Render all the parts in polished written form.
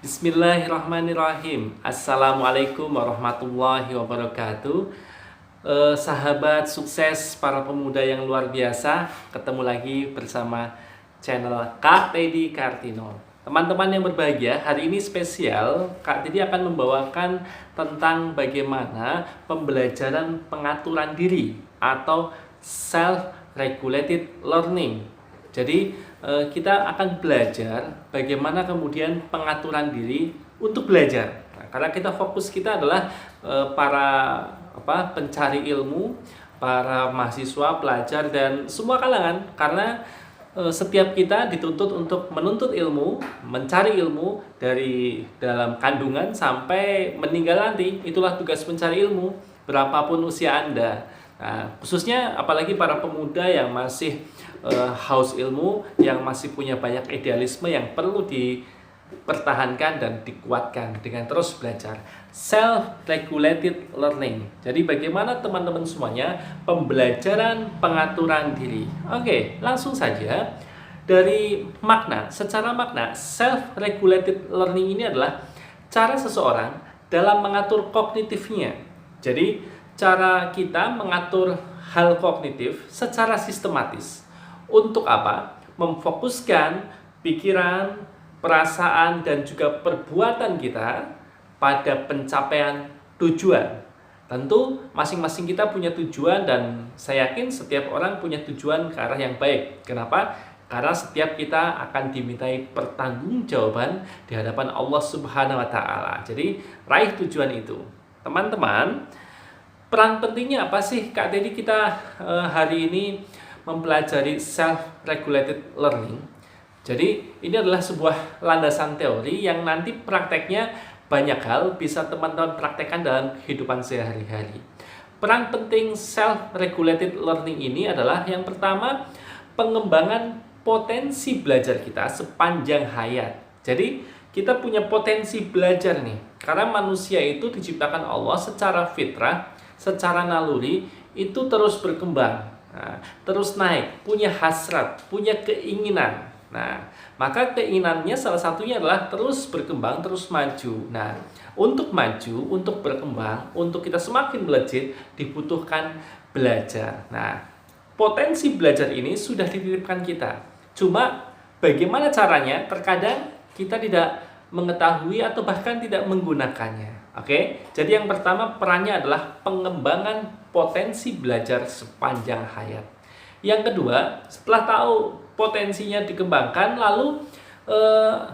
Bismillahirrahmanirrahim. Assalamualaikum warahmatullahi wabarakatuh. Sahabat sukses para pemuda yang luar biasa, ketemu lagi bersama channel Kak Teddy Kartino. Teman-teman yang berbahagia, hari ini spesial. Kak Teddy akan membawakan tentang bagaimana pembelajaran pengaturan diri atau self-regulated learning. Jadi kita akan belajar bagaimana kemudian pengaturan diri untuk belajar. Nah, karena fokus kita adalah para pencari ilmu, para mahasiswa, pelajar dan semua kalangan. Karena setiap kita dituntut untuk menuntut ilmu, mencari ilmu dari dalam kandungan sampai meninggal nanti. Itulah tugas mencari ilmu, berapapun usia Anda. Nah, khususnya apalagi para pemuda yang masih haus ilmu, yang masih punya banyak idealisme yang perlu dipertahankan dan dikuatkan dengan terus belajar. Self-regulated learning. Jadi bagaimana teman-teman semuanya pembelajaran pengaturan diri. Oke, langsung saja dari makna. Secara makna, self-regulated learning ini adalah cara seseorang dalam mengatur kognitifnya. Jadi cara kita mengatur hal kognitif secara sistematis. Untuk apa? Memfokuskan pikiran, perasaan, dan juga perbuatan kita pada pencapaian tujuan. Tentu masing-masing kita punya tujuan dan saya yakin setiap orang punya tujuan ke arah yang baik. Kenapa? Karena setiap kita akan dimintai pertanggungjawaban di hadapan Allah Subhanahu wa Ta'ala. Jadi raih tujuan itu. Teman-teman, peran pentingnya apa sih Kak Teddy kita hari ini mempelajari self-regulated learning? Jadi ini adalah sebuah landasan teori yang nanti prakteknya banyak hal bisa teman-teman praktekkan dalam kehidupan sehari-hari. Peran penting self-regulated learning ini adalah yang pertama, pengembangan potensi belajar kita sepanjang hayat. Jadi kita punya potensi belajar nih, karena manusia itu diciptakan Allah secara fitrah, secara naluri itu terus berkembang, terus naik, punya hasrat, punya keinginan. Nah, maka keinginannya salah satunya adalah terus berkembang, terus maju. Nah, untuk maju, untuk berkembang, untuk kita semakin melejit dibutuhkan belajar. Nah, potensi belajar ini sudah dititipkan kita. Cuma bagaimana caranya? Terkadang kita tidak mengetahui atau bahkan tidak menggunakannya. Oke, jadi yang pertama perannya adalah pengembangan potensi belajar sepanjang hayat. Yang kedua, setelah tahu potensinya dikembangkan, lalu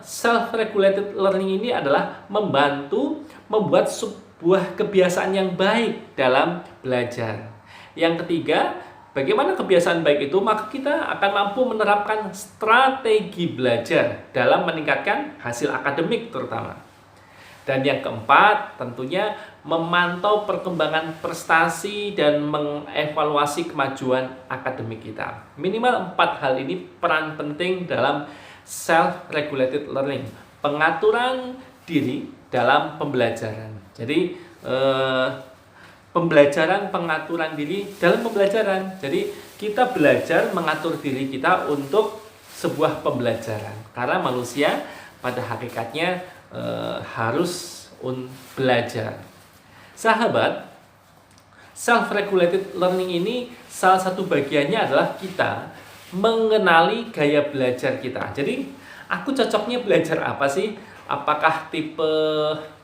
self-regulated learning ini adalah membantu membuat sebuah kebiasaan yang baik dalam belajar. Yang ketiga, bagaimana kebiasaan baik itu? Maka kita akan mampu menerapkan strategi belajar dalam meningkatkan hasil akademik terutama. Dan yang keempat, tentunya memantau perkembangan prestasi dan mengevaluasi kemajuan akademik kita. Minimal 4 hal ini peran penting dalam self-regulated learning, pengaturan diri dalam pembelajaran. Jadi pembelajaran pengaturan diri dalam pembelajaran. Jadi kita belajar mengatur diri kita untuk sebuah pembelajaran. Karena manusia pada hakikatnya harus belajar. Sahabat, self-regulated learning ini salah satu bagiannya adalah kita mengenali gaya belajar kita. Jadi, aku cocoknya belajar apa sih? Apakah tipe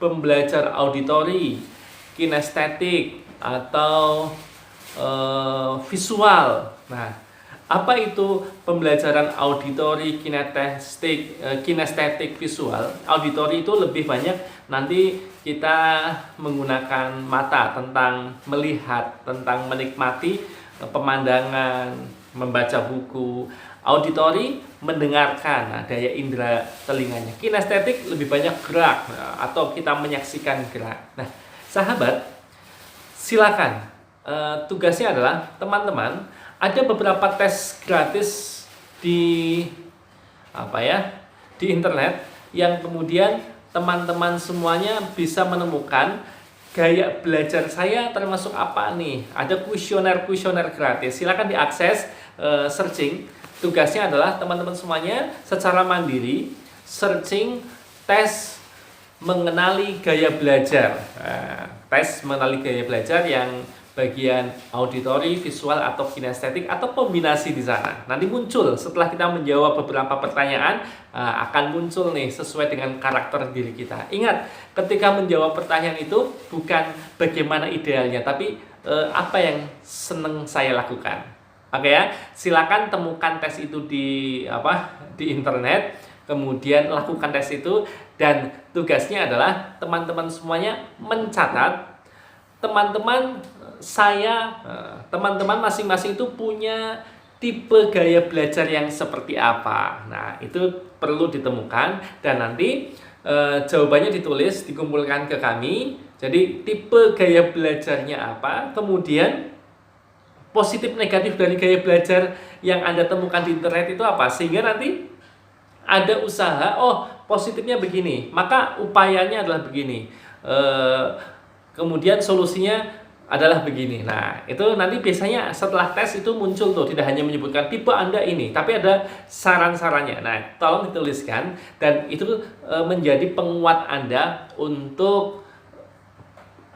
pembelajar auditori, kinestetik, atau visual? Nah, apa itu pembelajaran auditori, kinestetik, visual? Auditori itu lebih banyak nanti kita menggunakan mata, tentang melihat, tentang menikmati pemandangan, membaca buku. Auditori mendengarkan, daya indera telinganya. Kinestetik lebih banyak gerak, atau kita menyaksikan gerak. Nah, sahabat, silakan. Tugasnya adalah teman-teman, ada beberapa tes gratis di di internet yang kemudian teman-teman semuanya bisa menemukan gaya belajar saya termasuk apa nih. Ada kuesioner gratis. Silakan diakses, searching. Tugasnya adalah teman-teman semuanya secara mandiri searching tes mengenali gaya belajar. Tes mengenali gaya belajar yang bagian auditori, visual, atau kinestetik, atau kombinasi di sana. Nanti muncul setelah kita menjawab beberapa pertanyaan, akan muncul nih sesuai dengan karakter diri kita. Ingat, ketika menjawab pertanyaan itu bukan bagaimana idealnya, tapi apa yang seneng saya lakukan. Oke ya, silakan temukan tes itu di internet, kemudian lakukan tes itu, dan tugasnya adalah teman-teman semuanya mencatat. Teman-teman masing-masing itu punya tipe gaya belajar yang seperti apa. Nah, itu perlu ditemukan, dan nanti jawabannya ditulis, dikumpulkan ke kami. Jadi tipe gaya belajarnya apa, kemudian positif negatif dari gaya belajar yang Anda temukan di internet itu apa, sehingga nanti ada usaha, oh positifnya begini, maka upayanya adalah begini, kemudian solusinya adalah begini. Nah, itu nanti biasanya setelah tes itu muncul tuh, tidak hanya menyebutkan tipe Anda ini, tapi ada saran-sarannya. Nah, tolong dituliskan, dan itu menjadi penguat Anda untuk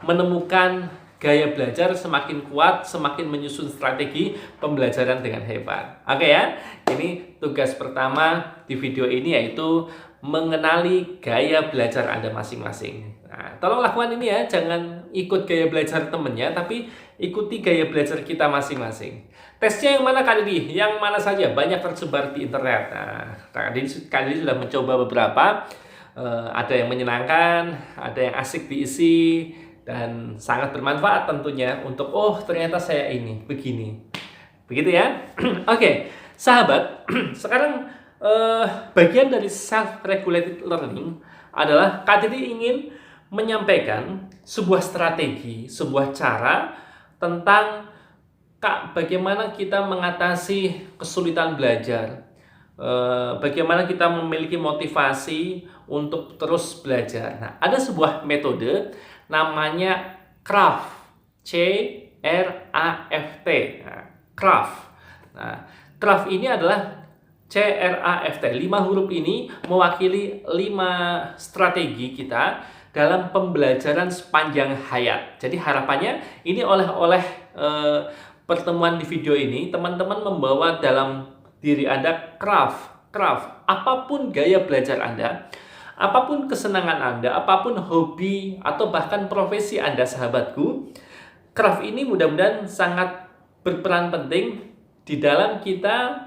menemukan gaya belajar semakin kuat, semakin menyusun strategi pembelajaran dengan hebat. Oke ya, ini tugas pertama di video ini, yaitu mengenali gaya belajar Anda masing-masing. Nah, tolong lakukan ini ya, jangan ikut gaya belajar temennya, tapi ikuti gaya belajar kita masing-masing. Tesnya yang mana Kak Didi? Yang mana saja? Banyak tersebar di internet. Nah, Kak Didi sudah mencoba beberapa, ada yang menyenangkan, ada yang asik diisi, dan sangat bermanfaat tentunya untuk, oh ternyata saya ini begini, begitu ya. Oke, sahabat, sekarang bagian dari self-regulated learning adalah Kak Didi ingin menyampaikan sebuah strategi, sebuah cara tentang bagaimana kita mengatasi kesulitan belajar, bagaimana kita memiliki motivasi untuk terus belajar. Nah, ada sebuah metode namanya CRAFT, C-R-A-F-T. Nah, CRAFT. Nah, CRAFT ini adalah C-R-A-F-T. 5 huruf ini mewakili 5 strategi kita dalam pembelajaran sepanjang hayat. Jadi harapannya ini oleh pertemuan di video ini, teman-teman membawa dalam diri Anda CRAFT. Apapun gaya belajar Anda, apapun kesenangan Anda, apapun hobi atau bahkan profesi Anda, sahabatku, CRAFT ini mudah-mudahan sangat berperan penting di dalam kita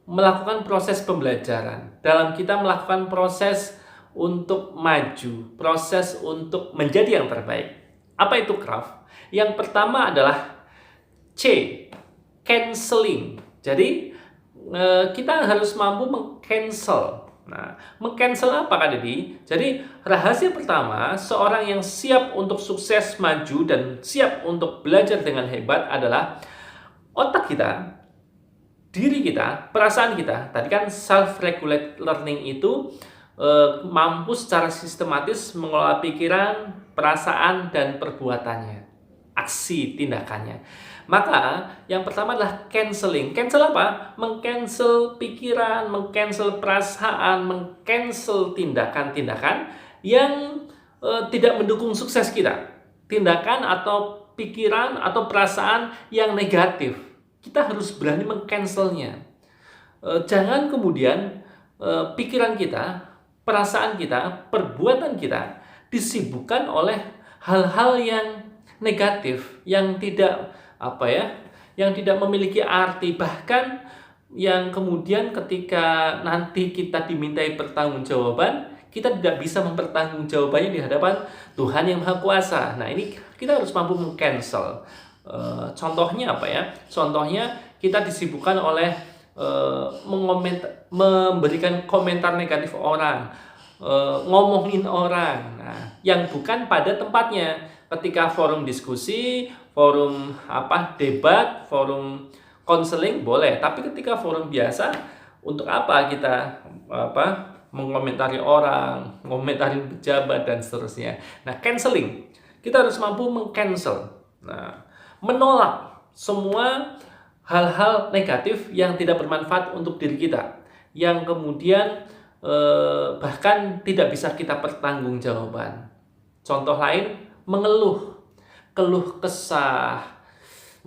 melakukan proses pembelajaran, dalam kita melakukan proses untuk maju, proses untuk menjadi yang terbaik. Apa itu CRAFT? Yang pertama adalah C, canceling. Jadi kita harus mampu meng-cancel. Nah, meng-cancel apa Kak Didi? Jadi rahasia pertama seorang yang siap untuk sukses, maju, dan siap untuk belajar dengan hebat adalah otak kita, diri kita, perasaan kita. Tadi kan self-regulated learning itu mampu secara sistematis mengelola pikiran, perasaan, dan perbuatannya, aksi, tindakannya. Maka yang pertama adalah canceling. Cancel apa? Meng-cancel pikiran, meng-cancel perasaan, meng-cancel tindakan-tindakan yang tidak mendukung sukses kita. Tindakan atau pikiran atau perasaan yang negatif, kita harus berani meng-cancelnya. Jangan kemudian pikiran kita, perasaan kita, perbuatan kita disibukkan oleh hal-hal yang negatif, yang tidak yang tidak memiliki arti, bahkan yang kemudian ketika nanti kita dimintai pertanggungjawaban, kita tidak bisa mempertanggungjawabkannya di hadapan Tuhan yang Maha Kuasa. Nah, ini kita harus mampu meng-cancel. Contohnya apa ya? Contohnya kita disibukkan oleh memberikan komentar negatif orang, ngomongin orang, yang bukan pada tempatnya. Ketika forum diskusi, forum debat, forum konseling boleh, tapi ketika forum biasa, untuk apa kita mengomentari orang, mengomentari pejabat dan seterusnya. Nah, canceling, kita harus mampu meng-cancel. Nah, menolak semua hal-hal negatif yang tidak bermanfaat untuk diri kita, yang kemudian bahkan tidak bisa kita pertanggungjawaban. Contoh lain, mengeluh, keluh kesah,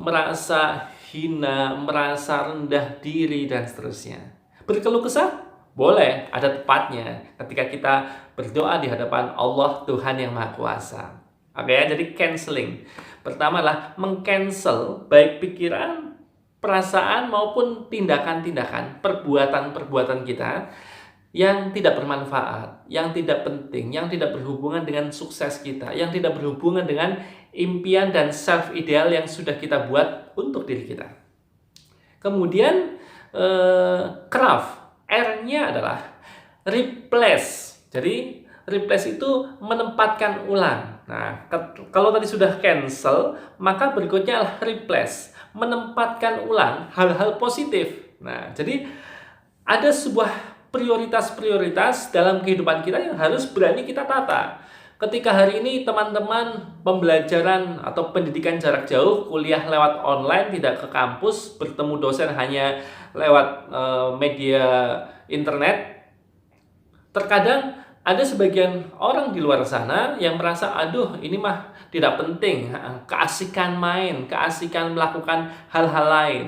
merasa hina, merasa rendah diri, dan seterusnya. Berkeluh kesah boleh, ada tepatnya ketika kita berdoa di hadapan Allah Tuhan yang Maha Kuasa. Oke, jadi canceling. Pertama adalah meng-cancel baik pikiran, perasaan maupun tindakan-tindakan, perbuatan-perbuatan kita yang tidak bermanfaat, yang tidak penting, yang tidak berhubungan dengan sukses kita, yang tidak berhubungan dengan impian dan self ideal yang sudah kita buat untuk diri kita. Kemudian craft, R-nya adalah replace. Jadi replace itu menempatkan ulang. Nah, kalau tadi sudah cancel, maka berikutnya adalah replace, menempatkan ulang hal-hal positif. Nah, jadi ada sebuah prioritas-prioritas dalam kehidupan kita yang harus berani kita tata. Ketika hari ini teman-teman pembelajaran atau pendidikan jarak jauh, kuliah lewat online, tidak ke kampus, bertemu dosen hanya lewat media internet, terkadang ada sebagian orang di luar sana yang merasa, aduh ini mah tidak penting, keasikan main, keasikan melakukan hal-hal lain.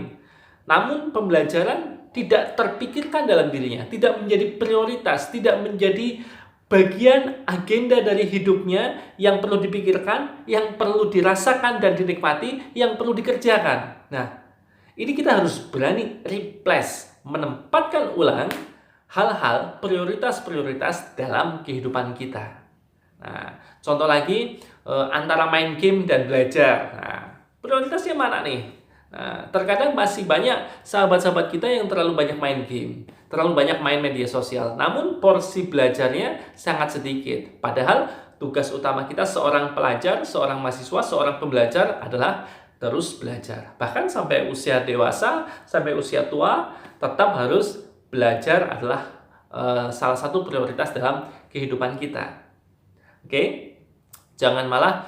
Namun pembelajaran tidak terpikirkan dalam dirinya, tidak menjadi prioritas, tidak menjadi bagian agenda dari hidupnya yang perlu dipikirkan, yang perlu dirasakan dan dinikmati, yang perlu dikerjakan. Nah, ini kita harus berani replace, menempatkan ulang hal-hal prioritas-prioritas dalam kehidupan kita. Nah, contoh lagi antara main game dan belajar. Nah, prioritasnya mana nih? Nah, terkadang masih banyak sahabat-sahabat kita yang terlalu banyak main game, terlalu banyak main media sosial, namun porsi belajarnya sangat sedikit. Padahal tugas utama kita seorang pelajar, seorang mahasiswa, seorang pembelajar adalah terus belajar. Bahkan sampai usia dewasa, sampai usia tua, tetap harus belajar adalah salah satu prioritas dalam kehidupan kita. Oke? Jangan malah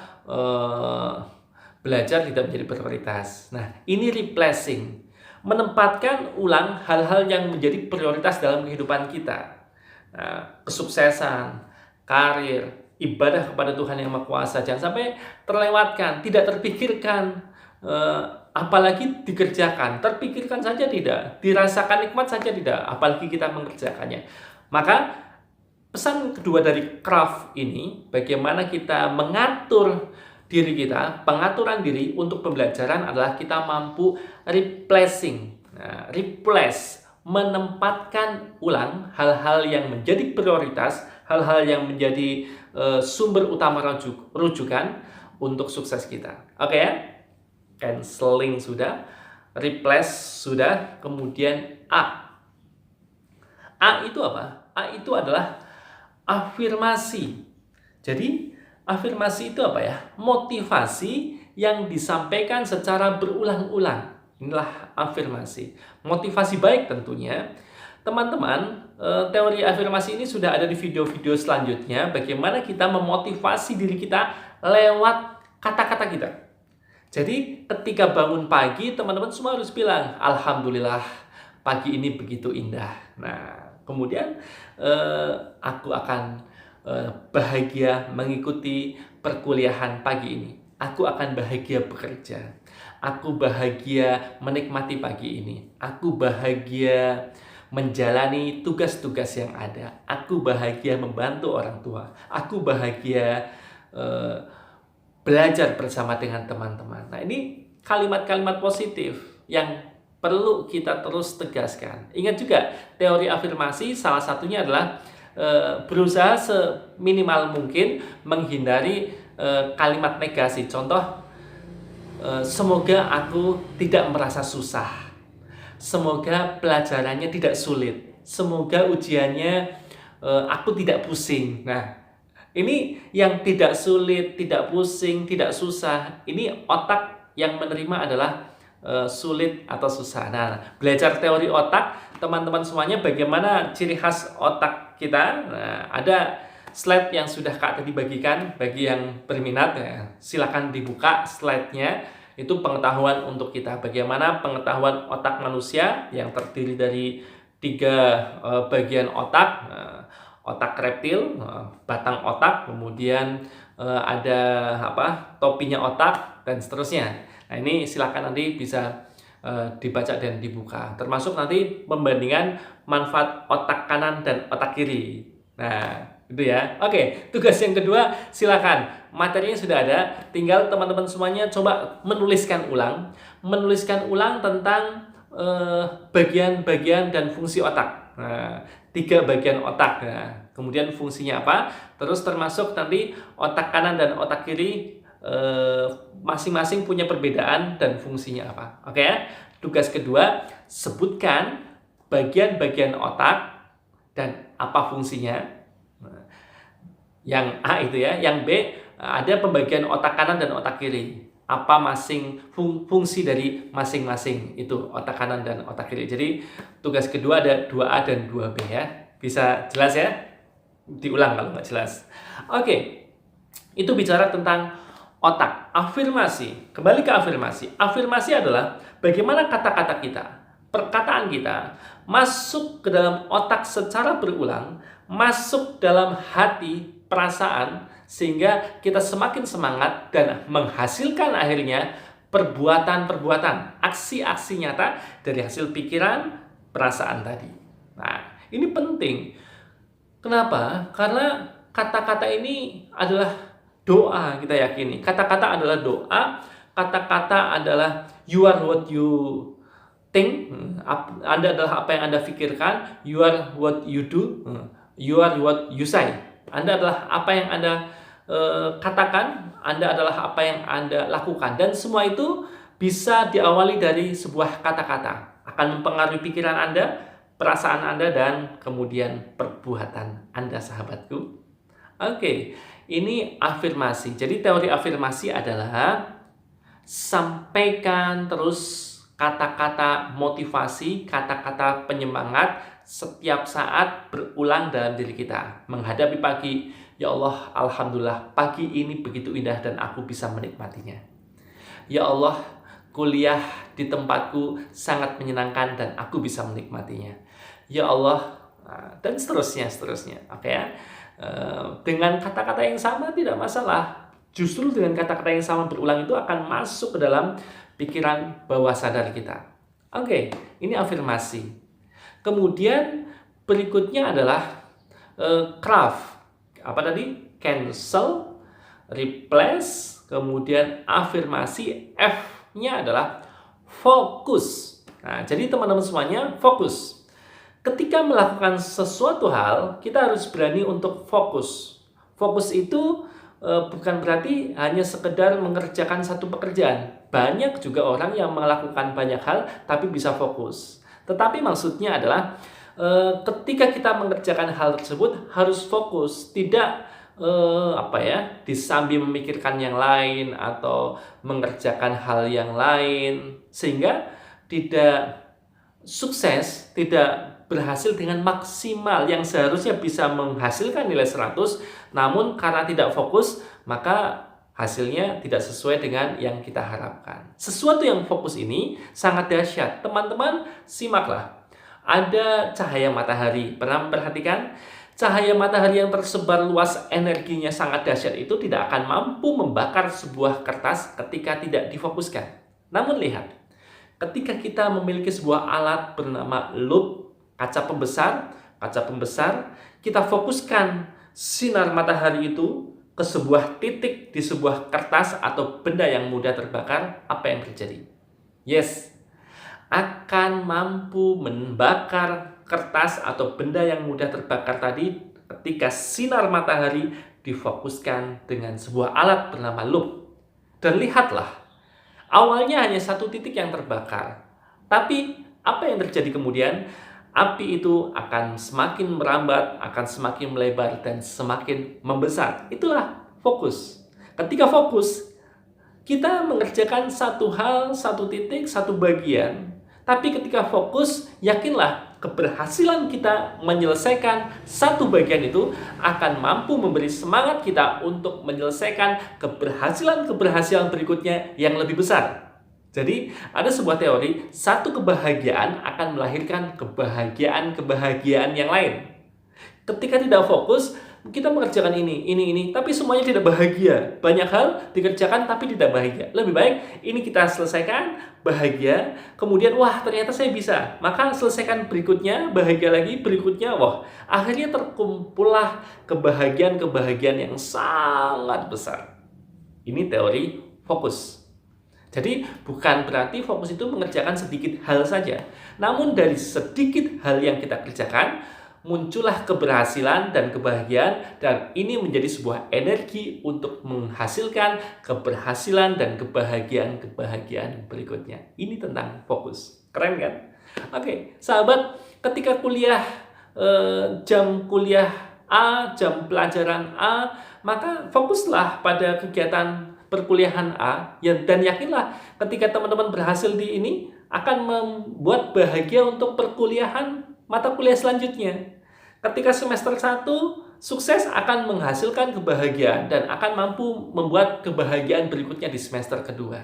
belajar tidak menjadi prioritas. Nah, ini replacing, menempatkan ulang hal-hal yang menjadi prioritas dalam kehidupan kita. Nah, kesuksesan, karir, ibadah kepada Tuhan yang Maha Kuasa, jangan sampai terlewatkan, tidak terpikirkan, apalagi dikerjakan. Terpikirkan saja tidak, dirasakan nikmat saja tidak, apalagi kita mengerjakannya. Maka pesan kedua dari craft ini, bagaimana kita mengatur diri kita, pengaturan diri untuk pembelajaran adalah kita mampu replacing, replace, menempatkan ulang hal-hal yang menjadi prioritas, hal-hal yang menjadi sumber utama rujukan untuk sukses kita. Oke ya? Canceling sudah, replace sudah, kemudian A. A itu apa? A itu adalah afirmasi. Jadi afirmasi itu apa ya? Motivasi yang disampaikan secara berulang-ulang. Inilah afirmasi. Motivasi baik tentunya. Teman-teman, teori afirmasi ini sudah ada di video-video selanjutnya. Bagaimana kita memotivasi diri kita lewat kata-kata kita. Jadi ketika bangun pagi, teman-teman semua harus bilang, Alhamdulillah, pagi ini begitu indah. Nah, kemudian aku akan bahagia mengikuti perkuliahan pagi ini. Aku akan bahagia bekerja. Aku bahagia menikmati pagi ini. Aku bahagia menjalani tugas-tugas yang ada. Aku bahagia membantu orang tua. Aku bahagia belajar bersama dengan teman-teman. Nah, ini kalimat-kalimat positif yang perlu kita terus tegaskan. Ingat juga, teori afirmasi salah satunya adalah berusaha seminimal mungkin menghindari kalimat negasi. Contoh, semoga aku tidak merasa susah, semoga pelajarannya tidak sulit, semoga ujiannya aku tidak pusing. Nah, ini yang tidak sulit, tidak pusing, tidak susah, ini otak yang menerima adalah sulit atau susah. Nah, belajar teori otak, teman-teman semuanya, bagaimana ciri khas otak kita. Nah, ada slide yang sudah Kak tadi bagikan. Bagi yang berminat, ya, silakan dibuka slide-nya. Itu pengetahuan untuk kita. Bagaimana pengetahuan otak manusia yang terdiri dari bagian otak, otak reptil, batang otak, kemudian ada topinya otak dan seterusnya. Nah, ini silakan nanti bisa dibaca dan dibuka. Termasuk nanti pembandingan manfaat otak kanan dan otak kiri. Nah, itu ya. Oke, tugas yang kedua silakan. Materinya sudah ada, tinggal teman-teman semuanya coba menuliskan ulang tentang bagian-bagian dan fungsi otak. Nah, 3 bagian otak. Nah, kemudian fungsinya apa? Terus termasuk nanti otak kanan dan otak kiri masing-masing punya perbedaan dan fungsinya apa. Oke ya? Tugas kedua, sebutkan bagian-bagian otak dan apa fungsinya. Yang A itu ya. Yang B, ada pembagian otak kanan dan otak kiri. Apa fungsi dari masing-masing itu otak kanan dan otak kiri. Jadi tugas kedua ada 2A dan 2B ya. Bisa jelas ya? Diulang kalau nggak jelas. Oke, itu bicara tentang otak. Afirmasi, kembali ke afirmasi. Afirmasi adalah bagaimana kata-kata kita, perkataan kita masuk ke dalam otak secara berulang, masuk dalam hati, perasaan, sehingga kita semakin semangat dan menghasilkan akhirnya perbuatan-perbuatan, aksi-aksi nyata dari hasil pikiran, perasaan tadi. Nah, ini penting. Kenapa? Karena kata-kata ini adalah doa, kita yakini. Kata-kata adalah doa, kata-kata adalah you are what you think, Anda adalah apa yang Anda pikirkan, you are what you do, you are what you say. Anda adalah apa yang Anda katakan, Anda adalah apa yang Anda lakukan. Dan semua itu bisa diawali dari sebuah kata-kata. Akan mempengaruhi pikiran Anda, perasaan Anda, dan kemudian perbuatan Anda, sahabatku. Oke, ini afirmasi. Jadi teori afirmasi adalah sampaikan terus kata-kata motivasi, kata-kata penyemangat setiap saat berulang dalam diri kita. Menghadapi pagi, ya Allah, alhamdulillah, pagi ini begitu indah dan aku bisa menikmatinya. Ya Allah, kuliah di tempatku sangat menyenangkan dan aku bisa menikmatinya. Ya Allah, dan seterusnya. Oke ya. Dengan kata-kata yang sama tidak masalah. Justru dengan kata-kata yang sama berulang itu akan masuk ke dalam pikiran bawah sadar kita. Oke, ini afirmasi. Kemudian berikutnya adalah craft. Apa tadi? Cancel, replace, kemudian afirmasi. F-nya adalah fokus. Nah, jadi teman-teman semuanya fokus. Ketika melakukan sesuatu hal, kita harus berani untuk fokus. Fokus itu bukan berarti hanya sekedar mengerjakan satu pekerjaan. Banyak juga orang yang melakukan banyak hal tapi bisa fokus. Tetapi maksudnya adalah ketika kita mengerjakan hal tersebut harus fokus, tidak disambi memikirkan yang lain atau mengerjakan hal yang lain, sehingga tidak sukses, tidak berhasil dengan maksimal. Yang seharusnya bisa menghasilkan nilai 100, namun karena tidak fokus, maka hasilnya tidak sesuai dengan yang kita harapkan. Sesuatu yang fokus ini sangat dahsyat. Teman-teman, simaklah. Ada cahaya matahari. Pernah memperhatikan? Cahaya matahari yang tersebar luas, energinya sangat dahsyat itu tidak akan mampu membakar sebuah kertas ketika tidak difokuskan. Namun lihat, ketika kita memiliki sebuah alat bernama loupe, kaca pembesar, kita fokuskan sinar matahari itu ke sebuah titik di sebuah kertas atau benda yang mudah terbakar, apa yang terjadi? Yes, akan mampu membakar kertas atau benda yang mudah terbakar tadi ketika sinar matahari difokuskan dengan sebuah alat bernama loupe. Dan lihatlah, awalnya hanya satu titik yang terbakar. Tapi apa yang terjadi kemudian? Api itu akan semakin merambat, akan semakin melebar, dan semakin membesar. Itulah fokus. Ketika fokus, kita mengerjakan satu hal, satu titik, satu bagian. Tapi ketika fokus, yakinlah keberhasilan kita menyelesaikan satu bagian itu akan mampu memberi semangat kita untuk menyelesaikan keberhasilan-keberhasilan berikutnya yang lebih besar. Jadi ada sebuah teori, satu kebahagiaan akan melahirkan kebahagiaan yang lain. Ketika tidak fokus, kita mengerjakan ini, tapi semuanya tidak bahagia. Banyak hal dikerjakan tapi tidak bahagia. Lebih baik ini kita selesaikan, bahagia, kemudian wah ternyata saya bisa. Maka selesaikan berikutnya, bahagia lagi, berikutnya, wah akhirnya terkumpullah kebahagiaan yang sangat besar. Ini teori fokus. Jadi bukan berarti fokus itu mengerjakan sedikit hal saja. Namun dari sedikit hal yang kita kerjakan, muncullah keberhasilan dan kebahagiaan, dan ini menjadi sebuah energi untuk menghasilkan keberhasilan dan kebahagiaan berikutnya. Ini tentang fokus. Keren kan? Oke, sahabat, ketika kuliah, jam kuliah A, jam pelajaran A, maka fokuslah pada kegiatan perkuliahan A, dan yakinlah ketika teman-teman berhasil di ini akan membuat bahagia untuk perkuliahan mata kuliah selanjutnya. Ketika semester 1 sukses akan menghasilkan kebahagiaan dan akan mampu membuat kebahagiaan berikutnya di semester kedua.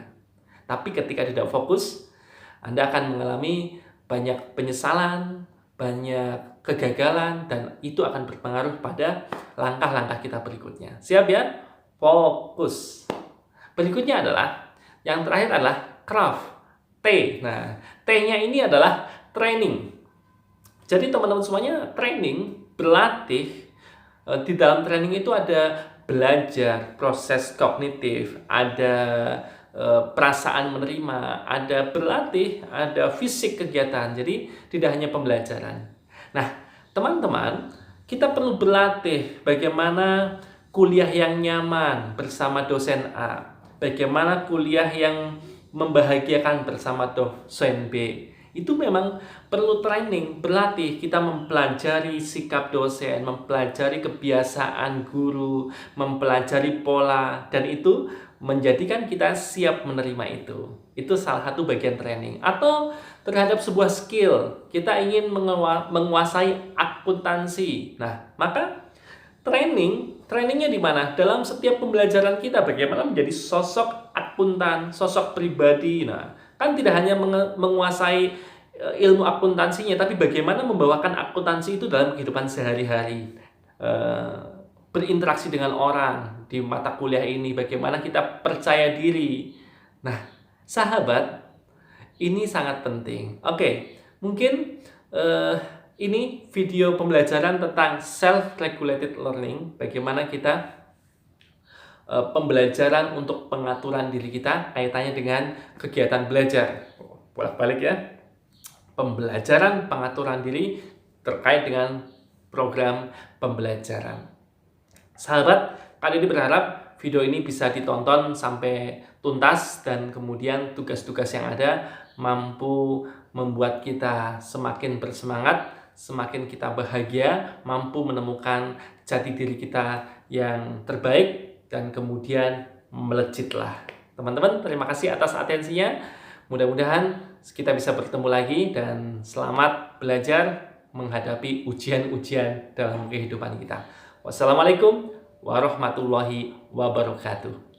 Tapi ketika tidak fokus, Anda akan mengalami banyak penyesalan, banyak kegagalan, dan itu akan berpengaruh pada langkah-langkah kita berikutnya. Siap ya? Fokus. Berikutnya adalah, yang terakhir adalah craft, T. Nah, T-nya ini adalah training. Jadi teman-teman semuanya training, berlatih. Di dalam training itu ada belajar, proses kognitif, ada perasaan menerima, ada berlatih, ada fisik kegiatan. Jadi tidak hanya pembelajaran. Nah, teman-teman, kita perlu berlatih bagaimana kuliah yang nyaman bersama dosen A. Bagaimana kuliah yang membahagiakan bersama dosen B. Itu memang perlu training, berlatih. Kita mempelajari sikap dosen, mempelajari kebiasaan guru, mempelajari pola, dan itu menjadikan kita siap menerima itu. Itu salah satu bagian training. Atau terhadap sebuah skill, kita ingin menguasai akuntansi. Nah, maka trainingnya di mana? Dalam setiap pembelajaran kita, bagaimana menjadi sosok akuntan, sosok pribadi. Nah, kan tidak hanya menguasai ilmu akuntansinya, tapi bagaimana membawakan akuntansi itu dalam kehidupan sehari-hari. Berinteraksi dengan orang di mata kuliah ini, bagaimana kita percaya diri. Nah, sahabat, ini sangat penting. Oke, mungkin ini video pembelajaran tentang self-regulated learning, bagaimana kita pembelajaran untuk pengaturan diri kita kaitannya dengan kegiatan belajar. Bolak-balik ya. Pembelajaran pengaturan diri terkait dengan program pembelajaran. Sahabat, kali ini berharap video ini bisa ditonton sampai tuntas dan kemudian tugas-tugas yang ada mampu membuat kita semakin bersemangat, semakin kita bahagia, mampu menemukan jati diri kita yang terbaik, dan kemudian melejitlah. Teman-teman, terima kasih atas atensinya. Mudah-mudahan kita bisa bertemu lagi, dan selamat belajar menghadapi ujian-ujian dalam kehidupan kita. Wassalamualaikum warahmatullahi wabarakatuh.